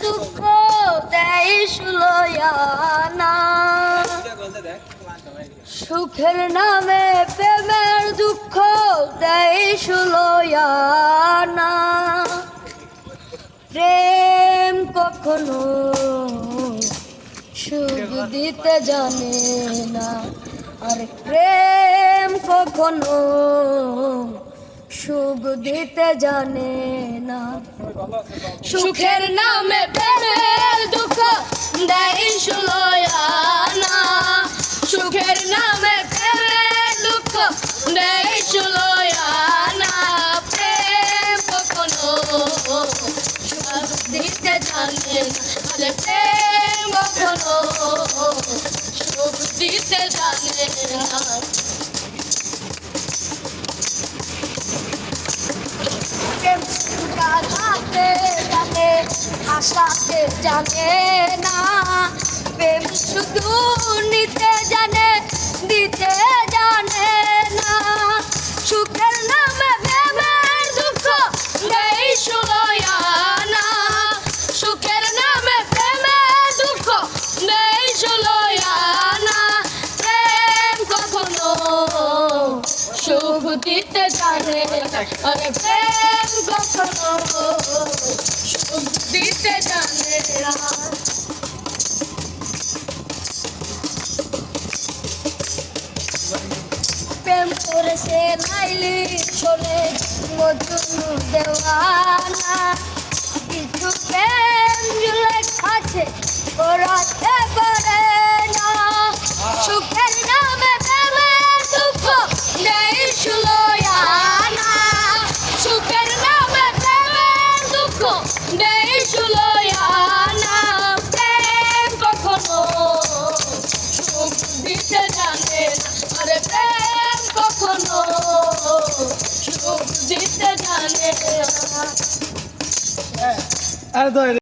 দুঃখ দেয় সুলয়ানা, সুখের নামে প্রেমের দুঃখ দেয় সুলয়ানা। প্রেম কখনো সুখ দিতে জানে না, আর প্রেম কখনো সুখ দিতে জানে না। সুখের নামে প্রেমের দুঃখ দেয় সুলয়ানা, সুখের নামে প্রেমের দুঃখ দেয় সুলয়ানা। প্রেম কখনো সুখ দিতে জানে না, আরে প্রেম কখনো সুখ দিতে জানে না। গাতে জানে আশাতে জানে না, প্রেম শুধু নিতে জানে দিতে জানে না। সুখের নামে প্রেমের দুঃখ দেয় সুলয়ানা, সুখের নামে প্রেমের দুঃখ দেয় সুলয়ানা। প্রেম কখনো সুখ দিতে জানে না, আরে প্রেম কখনো সুখ দিতে জানে না। প্রেম করেছে লাইলি ছোড়ে মজনু দেওয়ানা, কিছু প্রেম জুলে আছে করাতে পারে না। সুখের নামে প্রেমের দুঃখ দেয় সুলয়ানা, সুখের নামে প্রেমের দুঃখ দেয় সুলয়ানা। প্রেম কখনো সুখ দিতে জানে না, আরে প্রেম কখনো সুখ দিতে জানে না।